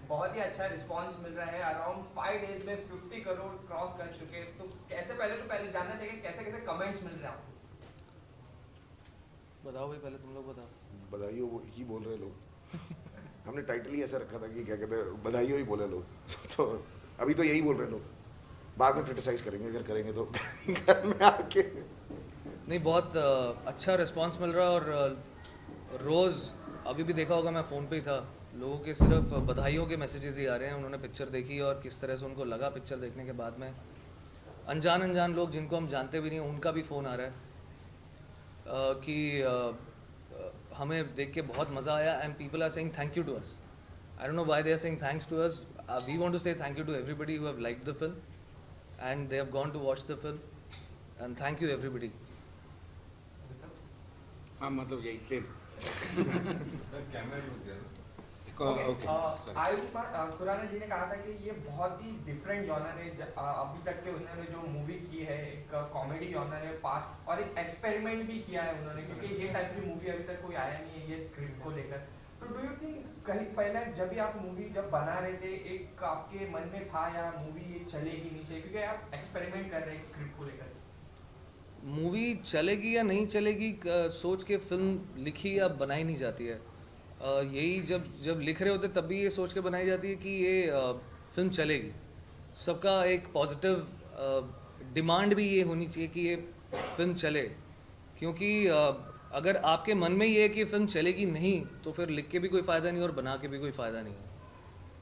बहुत ही अच्छा रिस्पांस मिल रहा है, अराउंड 5 डेज में 50 करोड़ क्रॉस कर चुके हैं। तो कैसे, पहले जानना चाहिए कैसे कैसे कमेंट्स मिल रहे हैं आपको? बताओ भाई, पहले तुम लोग बताओ। बधाई हो ही बोल रहे लोग। हमने टाइटल ही ऐसा रखा था कि क्या कहते हैं, बधाई हो ही बोले लोग। तो अभी तो यही बोल रहे लोग, बाद में क्रिटिसाइज करेंगे अगर करेंगे तो घर में आके। नहीं, बहुत अच्छा रिस्पांस मिल रहा है। और रोज़ अभी भी देखा होगा, मैं फ़ोन पे ही था, लोगों के सिर्फ बधाइयों के मैसेजेस ही आ रहे हैं। उन्होंने पिक्चर देखी और किस तरह से उनको लगा पिक्चर देखने के बाद में। अनजान लोग जिनको हम जानते भी नहीं, उनका भी फ़ोन आ रहा है कि हमें देख के बहुत मज़ा आया। And people are saying thank you to us. I don't know why they are saying thanks to us. We want to say thank you to everybody who have liked the film and they have gone to watch the film. And thank you everybody. हाँ, मतलब यही same. Ayush Khurana जी ने कहा था कि ये बहुत ही different genre है। अभी तक के उन्होंने जो मूवी की है, एक कॉमेडी जॉनर है पास्ट, और एक एक्सपेरिमेंट भी किया है उन्होंने, क्योंकि ये टाइप की मूवी अभी तक कोई आया नहीं है ये स्क्रिप्ट को लेकर। तो डू यू थिंक कहीं पहले जब भी आप मूवी जब बना रहे थे, एक आपके मन में था या मूवी ये चलेगी नहीं चलेगी, क्योंकि आप एक्सपेरिमेंट कर रहे हैं स्क्रिप्ट को लेकर? मूवी चलेगी या नहीं चलेगी सोच के फिल्म लिखी या बनाई नहीं जाती है। यही जब लिख रहे होते तब भी ये सोच के बनाई जाती है कि ये फिल्म चलेगी। सबका एक पॉजिटिव डिमांड भी ये होनी चाहिए कि ये फिल्म चले, क्योंकि अगर आपके मन में ये है कि फिल्म चलेगी नहीं, तो फिर लिख के भी कोई फ़ायदा नहीं और बना के भी कोई फ़ायदा नहीं है।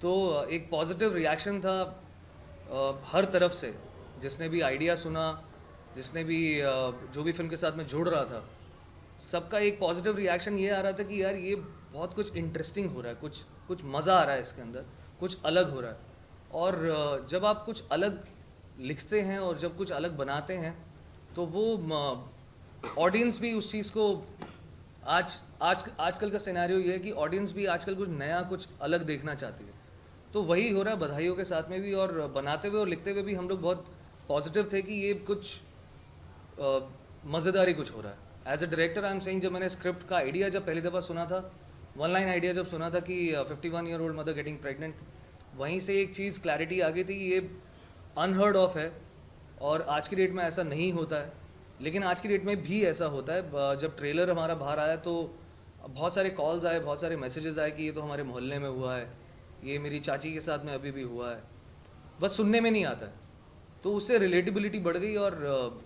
तो एक पॉजिटिव रिएक्शन था हर तरफ से। जिसने भी आइडिया सुना, जिसने भी जो भी फिल्म के साथ में जुड़ रहा था, सबका एक पॉजिटिव रिएक्शन ये आ रहा था कि यार ये बहुत कुछ इंटरेस्टिंग हो रहा है, कुछ मज़ा आ रहा है इसके अंदर, कुछ अलग हो रहा है। और जब आप कुछ अलग लिखते हैं और जब कुछ अलग बनाते हैं, तो वो ऑडियंस भी उस चीज़ को आजकल का सिनेरियो ये है कि ऑडियंस भी आजकल कुछ नया, कुछ अलग देखना चाहती है। तो वही हो रहा है बधाइयों के साथ में भी। और बनाते हुए और लिखते हुए भी हम लोग बहुत पॉजिटिव थे कि ये कुछ मज़ेदार ही कुछ हो रहा है। As a director I am saying, जब मैंने स्क्रिप्ट का आइडिया जब पहली दफ़ा सुना था, 1 लाइन आइडिया जब सुना था कि 51 year old mother getting pregnant, वहीं से एक चीज़ क्लैरिटी आ गई थी कि ये अनहर्ड ऑफ है और आज की डेट में ऐसा नहीं होता है। लेकिन आज की डेट में भी ऐसा होता है। जब ट्रेलर हमारा बाहर आया तो बहुत सारे कॉल्स आए, बहुत सारे मैसेजेस आए कि ये तो हमारे मोहल्ले में हुआ है, ये मेरी चाची के साथ में अभी भी हुआ है, बस सुनने में नहीं आता है। तो उससे रिलेटेबिलिटी बढ़ गई और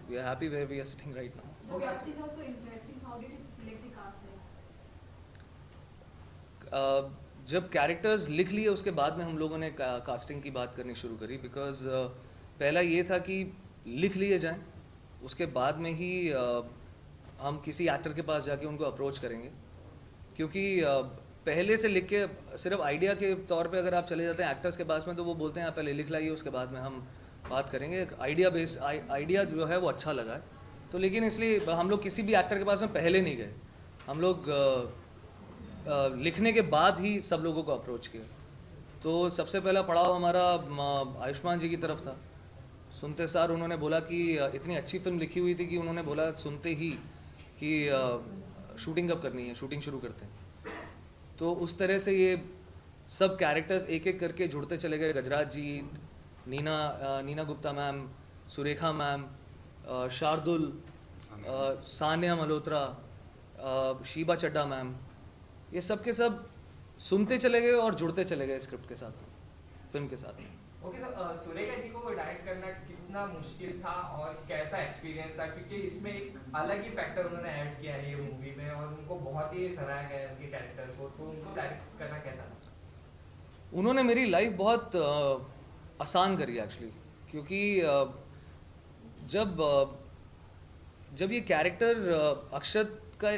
we are happy where we are sitting right now. The cast is also interesting. So how did you select the cast? जब कैरेक्टर्स लिख लिए उसके बाद में हम लोगों ने कास्टिंग की बात करनी शुरू करी। बिकॉज पहला ये था कि लिख लिए जाएं, उसके बाद में ही हम किसी एक्टर के पास जाके उनको अप्रोच करेंगे। क्योंकि पहले से लिख के सिर्फ आइडिया के तौर पे अगर आप चले जाते हैं एक्टर्स के पास में, तो वो बोलते हैं आप पहले लिख लाइए, उसके बाद में हम बात करेंगे। आइडिया बेस्ड आइडिया जो है वो अच्छा लगा है, तो लेकिन इसलिए हम लोग किसी भी एक्टर के पास में पहले नहीं गए। हम लोग लिखने के बाद ही सब लोगों को अप्रोच किया। तो सबसे पहला पड़ाव हमारा आयुष्मान जी की तरफ था। सुनते सार उन्होंने बोला कि इतनी अच्छी फिल्म लिखी हुई थी कि उन्होंने बोला सुनते ही कि शूटिंग कब करनी है, शूटिंग शुरू करते हैं। तो उस तरह से ये सब कैरेक्टर्स एक एक करके जुड़ते चले गए। गजराज जी, नीना गुप्ता मैम, सुरेखा मैम, शार्दुल, सानिया मल्होत्रा, शीबा चड्डा मैम, ये सब के सब सुनते चले गए और जुड़ते चले गए स्क्रिप्ट के साथ, फिल्म के साथ। ओके सर, सुरेखा जी को डायरेक्ट करना कितना मुश्किल था और कैसा एक्सपीरियंस था? क्योंकि इसमें एक अलग ही फैक्टर उन्होंने ऐड किया है ये मूवी में और उनको बहुत ही सराहा गया है उनके कैरेक्टर को। तो उनको डायरेक्ट करना कैसा था? उन्होंने मेरी लाइफ बहुत आसान करी एक्चुअली। क्योंकि जब ये कैरेक्टर अक्षत का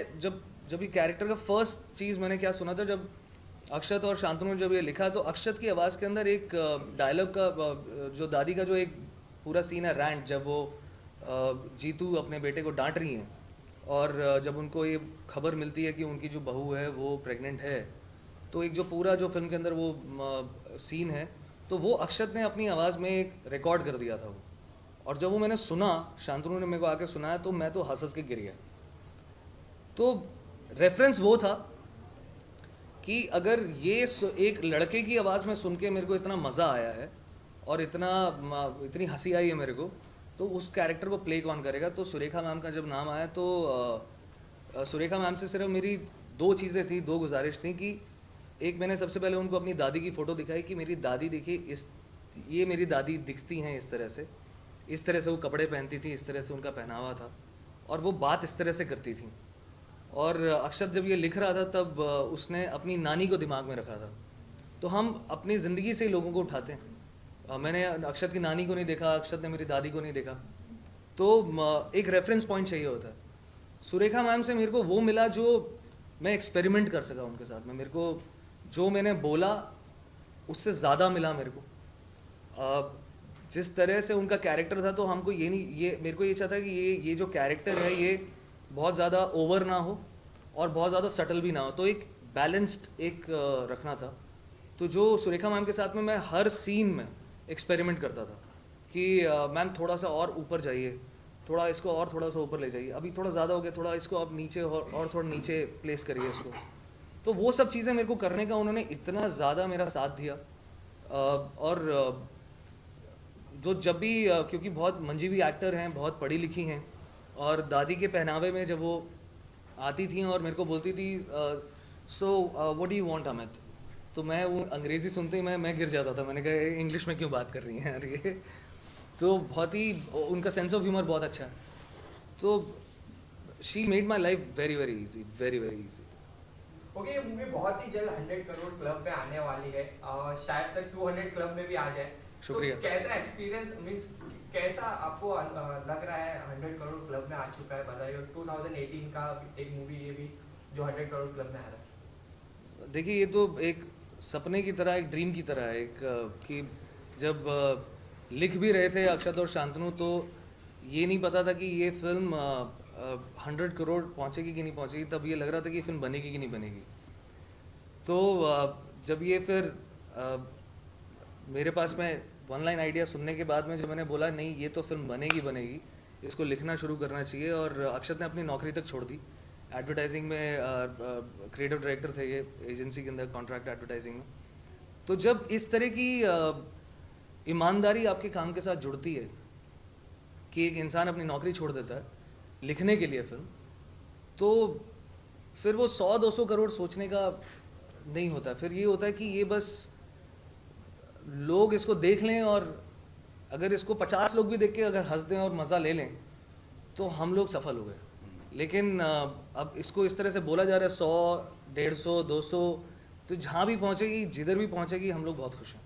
जब ये कैरेक्टर का फर्स्ट चीज़ मैंने क्या सुना था, जब अक्षत और शांतनु ने जब ये लिखा, तो अक्षत की आवाज़ के अंदर एक डायलॉग का जो दादी का जो एक पूरा सीन है रैंट, जब वो जीतू अपने बेटे को डांट रही हैं और जब उनको ये खबर मिलती है कि उनकी जो बहू है वो प्रेग्नेंट है, तो एक जो पूरा जो फिल्म के अंदर वो सीन है, तो वो अक्षत ने अपनी आवाज़ में एक रिकॉर्ड कर दिया था वो। और जब वो मैंने सुना, शांतनु ने मेरे को आके सुनाया, तो मैं तो हंस के गिर गया। तो रेफरेंस वो था कि अगर ये एक लड़के की आवाज़ में सुन के मेरे को इतना मज़ा आया है और इतनी हंसी आई है मेरे को, तो उस कैरेक्टर को प्ले कौन करेगा। तो सुरेखा मैम का जब नाम आया तो सुरेखा मैम से सिर्फ मेरी दो चीज़ें थी, दो गुजारिश थी कि एक, मैंने सबसे पहले उनको अपनी दादी की फ़ोटो दिखाई कि मेरी दादी देखिए, ये मेरी दादी दिखती हैं इस तरह से वो कपड़े पहनती थी, इस तरह से उनका पहनावा था और वो बात इस तरह से करती थी। और अक्षत जब ये लिख रहा था तब उसने अपनी नानी को दिमाग में रखा था। तो हम अपनी ज़िंदगी से ही लोगों को उठाते हैं। मैंने अक्षत की नानी को नहीं देखा, अक्षत ने मेरी दादी को नहीं देखा, तो एक रेफरेंस पॉइंट चाहिए होता है। सुरेखा मैम से मेरे को वो मिला जो मैं एक्सपेरिमेंट कर सका उनके साथ में। मेरे को जो मैंने बोला उससे ज़्यादा मिला मेरे को। जिस तरह से उनका कैरेक्टर था, तो हमको मेरे को ये चाहता कि ये जो कैरेक्टर है ये बहुत ज़्यादा ओवर ना हो और बहुत ज़्यादा सटल भी ना हो, तो एक बैलेंस्ड एक रखना था। तो जो सुरेखा मैम के साथ में मैं हर सीन में एक्सपेरिमेंट करता था कि मैम थोड़ा सा और ऊपर जाइए, थोड़ा इसको और थोड़ा सा ऊपर ले जाइए, अभी थोड़ा ज़्यादा हो गया, थोड़ा इसको अब नीचे और थोड़ा नीचे प्लेस करिए इसको। तो वो सब चीज़ें मेरे को करने का उन्होंने इतना ज़्यादा मेरा साथ दिया। और जो जब भी क्योंकि बहुत मंजी भी एक्टर हैं, बहुत पढ़ी लिखी हैं, और दादी के पहनावे में जब वो आती थी और मेरे को बोलती थी so what do you want Amit, तो मैं वो अंग्रेज़ी सुनते ही मैं गिर जाता था। मैंने कहा इंग्लिश में क्यों बात कर रही हैं यार ये। तो बहुत ही उनका सेंस ऑफ ह्यूमर बहुत अच्छा है। तो she made my life very very easy, very very easy. Okay, ये मूवी बहुत ही जल्द 100 करोड़ क्लब में आने वाली है, शायद तक 200 क्लब में भी आ जाए। शुक्रिया। तो कैसा एक्सपीरियंस मींस कैसा आपको लग रहा है 100 करोड़ क्लब में आ चुका है? बताइए, 2018 का एक मूवी ये भी जो 100 करोड़ क्लब में आ रहा है। देखिए, ये तो एक सपने की तरह, एक ड्रीम की तरह है। कि जब लिख भी रहे थे अक्षत और शांतनु, तो ये नहीं पता था कि ये फिल्म 100 करोड़ पहुंचेगी कि नहीं पहुंचेगी। तब ये लग रहा था कि फिल्म बनेगी कि नहीं बनेगी। तो जब ये फिर मेरे पास में वन लाइन आइडिया सुनने के बाद में जब मैंने बोला नहीं ये तो फिल्म बनेगी, इसको लिखना शुरू करना चाहिए। और अक्षत ने अपनी नौकरी तक छोड़ दी। एडवर्टाइजिंग में क्रिएटिव डायरेक्टर थे ये, एजेंसी के अंदर कॉन्ट्रैक्ट एडवर्टाइजिंग में। तो जब इस तरह की ईमानदारी आपके काम के साथ जुड़ती है कि एक इंसान अपनी नौकरी छोड़ देता है लिखने के लिए फिल्म, तो फिर वो 100-200 करोड़ सोचने का नहीं होता। फिर ये होता है कि ये बस लोग इसको देख लें, और अगर इसको 50 लोग भी देख के अगर हंस दें और मज़ा ले लें तो हम लोग सफल हो गए। लेकिन अब इसको इस तरह से बोला जा रहा है 100, 150, 200, तो जहाँ भी पहुँचेगी, जिधर भी पहुँचेगी, हम लोग बहुत खुश हैं।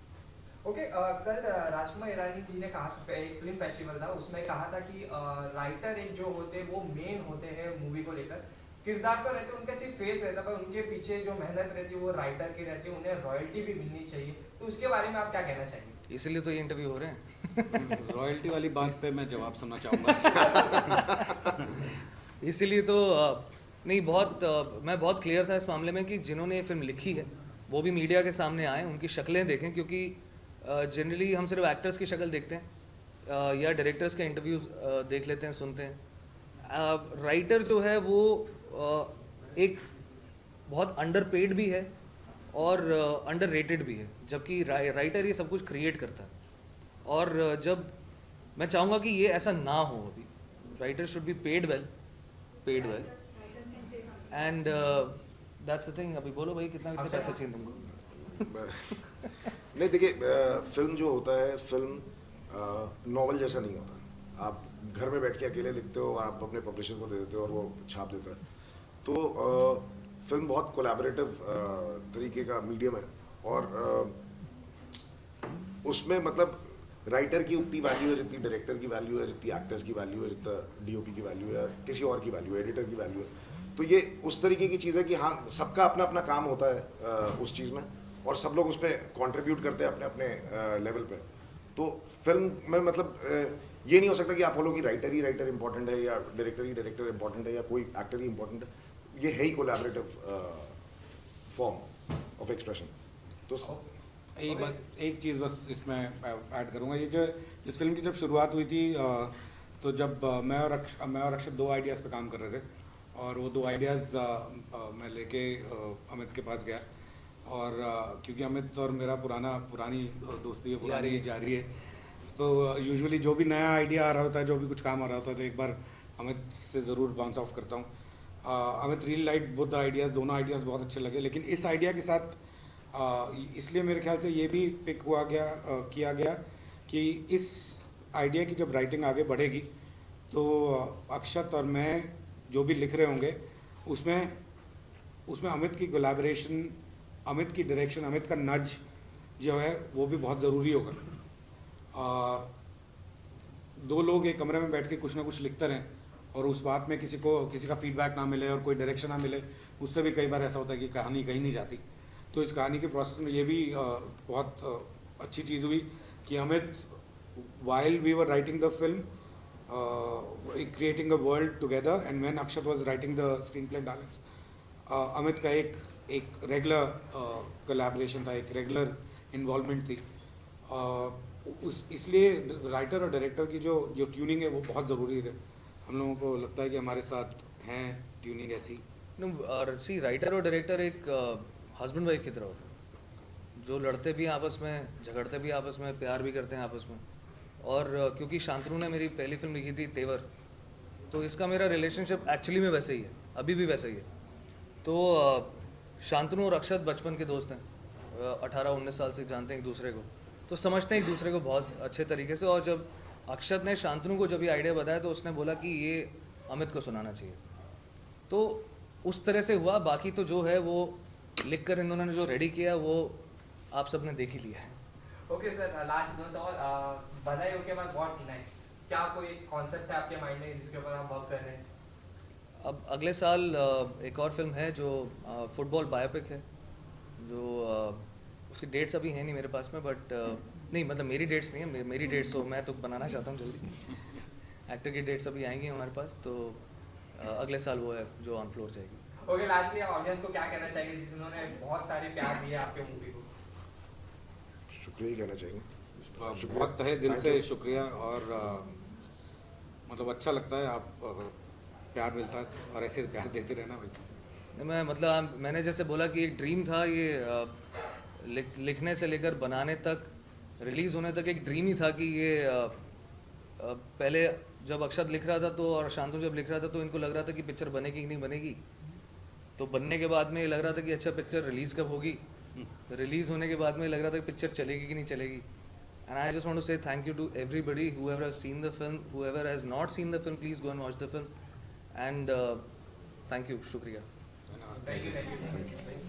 ओके, कल राजकुमार ईरानी जी ने कहा, एक फिल्म फेस्टिवल था उसमें कहा था कि राइटर एक जो होते हैं वो मेन होते हैं मूवी को लेकर। किरदार तो रहते, उनका सिर्फ फेस रहता, पर उनके पीछे जो मेहनत रहती है वो राइटर की रहती है, उन्हें रॉयल्टी भी मिलनी चाहिए। तो उसके बारे में आप क्या कहना चाहेंगे? इसलिए तो ये इंटरव्यू हो रहे हैं। रॉयल्टी वाली बात पे मैं जवाब सुनना चाहूँगा। इसीलिए तो नहीं, मैं बहुत क्लियर था इस मामले में कि जिन्होंने ये फिल्म लिखी है वो भी मीडिया के सामने आए, उनकी शक्लें देखें, क्योंकि जनरली हम सिर्फ एक्टर्स की शक्ल देखते हैं या डायरेक्टर्स के इंटरव्यूज देख लेते हैं, सुनते हैं। राइटर जो है वो एक बहुत अंडरपेड भी है और अंडररेटेड भी है, जबकि राइटर ये सब कुछ क्रिएट करता है। और जब मैं चाहूँगा कि ये ऐसा ना हो, अभी writer should be paid well and that's the thing. अभी बोलो भाई, कितने पैसे चाहिए तुमको? नहीं, देखिए, फिल्म जो होता है, फिल्म नॉवल जैसा नहीं होता। आप घर में बैठ के अकेले लिखते हो और आप अपने पब्लिशर को दे देते हो और वो छाप देता है। तो फिल्म बहुत कोलैबोरेटिव तरीके का मीडियम है, और उसमें मतलब राइटर की उतनी वैल्यू है जितनी डायरेक्टर की वैल्यू है, जितनी एक्टर्स की वैल्यू है, जितना डीओपी की वैल्यू है, किसी और की वैल्यू है, एडिटर की वैल्यू है। तो ये उस तरीके की चीज़ है कि हाँ, सबका अपना अपना काम होता है उस चीज़ में, और सब लोग उस पर कॉन्ट्रीब्यूट करते हैं अपने अपने लेवल पे। तो फिल्म में मतलब ये नहीं हो सकता कि आप बोलो कि राइटर ही राइटर इंपॉर्टेंट है या डायरेक्टर ही डायरेक्टर इंपॉर्टेंट है या कोई एक्टर ही इंपॉर्टेंट है। ये है ही कोलैबोरेटिव फॉर्म ऑफ एक्सप्रेशन। तो एक चीज़ बस इसमें ऐड करूँगा, ये जो इस फिल्म की जब शुरुआत हुई थी, तो जब मैं और अक्षत 2 आइडियाज़ पे काम कर रहे थे, और वो 2 आइडियाज़ मैं लेके अमित के पास गया और क्योंकि अमित और मेरा पुरानी दोस्ती है, पुरानी यारी है। जारी है, तो यूजुअली जो भी नया आइडिया आ रहा होता है, जो भी कुछ काम आ रहा होता है, तो एक बार अमित से ज़रूर बाउंस ऑफ करता हूँ। Amit really like both the ideas, दोनों आइडियाज़ बहुत अच्छे लगे, लेकिन इस आइडिया के साथ इसलिए मेरे ख्याल से ये भी पिक किया गया कि इस आइडिया की जब राइटिंग आगे बढ़ेगी तो अक्षत और मैं जो भी लिख रहे होंगे उसमें अमित की कोलैबोरेशन, अमित की डायरेक्शन, अमित का नज जो है वो भी बहुत ज़रूरी होगा। दो लोग एक कमरे में बैठ के कुछ ना कुछ लिखते रहें और उस बात में किसी का फीडबैक ना मिले और कोई डायरेक्शन ना मिले, उससे भी कई बार ऐसा होता है कि कहानी कहीं नहीं जाती। तो इस कहानी के प्रोसेस में ये भी बहुत अच्छी चीज़ हुई कि Amit, while we were writing the film, creating a world together, and when Akshat was writing the screenplay balance, Amit का एक रेगुलर कोलैबोरेशन था, एक रेगुलर इन्वॉल्वमेंट थी। इसलिए राइटर और डायरेक्टर की जो ट्यूनिंग है वो बहुत ज़रूरी है। हम लोगों को लगता है कि हमारे साथ हैं ट्यूनिंग ऐसी। और सी, राइटर और डायरेक्टर एक हस्बैंड वाइफ की तरह होता है, जो लड़ते भी हैं आपस में, झगड़ते भी आपस में, प्यार भी करते हैं आपस में। और क्योंकि शांतनु ने मेरी पहली फिल्म लिखी थी तेवर, तो इसका मेरा रिलेशनशिप एक्चुअली में वैसे ही है, अभी भी वैसे ही है। तो शांतनु और अक्षत बचपन के दोस्त हैं, 18-19 साल से जानते हैं एक दूसरे को, तो समझते हैं एक दूसरे को बहुत अच्छे तरीके से। और जब अक्षत ने शांतनु को जब ये आइडिया बताया तो उसने बोला कि ये अमित को सुनाना चाहिए, तो उस तरह से हुआ। बाकी तो जो है वो लिख कर इन दोनों ने जो रेडी किया वो आप सबने देख ही लिया है। ओके सर, लास्ट दो सवाल। बधाई के बाद व्हाट नेक्स्ट? क्या कोई कॉन्सेप्ट है आपके माइंड में जिसके ऊपर आप वर्क कर रहे हैं? अब अगले साल एक और फिल्म है जो फुटबॉल बायोपिक है, जो उसकी डेट्स अभी हैं नहीं मेरे पास में, बट नहीं मतलब मेरी डेट्स नहीं है, मेरी डेट्स तो मैं तो बनाना चाहता हूँ जल्दी। एक्टर की डेट्स अभी आएंगी हमारे पास, तो अगले साल वो है जो ऑन फ्लोर जाएगी। ओके, लास्टली ऑडियंस को क्या कहना चाहिए जिन्होंने बहुत सारे प्यार दिया आपके मूवी को? शुक्रिया ही कहना चाहिए। बहुत तहे दिल से शुक्रिया, और मतलब अच्छा लगता है आप प्यार मिलता है और ऐसे प्यार देते रहना भाई। मैं मतलब मैंने जैसे बोला कि एक ड्रीम था ये, लिखने से लेकर बनाने तक, रिलीज़ होने तक एक ड्रीम ही था कि ये पहले जब अक्षत लिख रहा था तो और शांतनु जब लिख रहा था तो इनको लग रहा था कि पिक्चर बनेगी कि नहीं बनेगी। तो बनने के बाद में ये लग रहा था कि अच्छा पिक्चर रिलीज़ कब होगी, रिलीज़ होने के बाद में लग रहा था कि पिक्चर चलेगी कि नहीं चलेगी। And I just want to say thank you to everybody whoever has seen the film, whoever has not seen the film, please go and watch the film, and thank you, शुक्रिया। Thank you.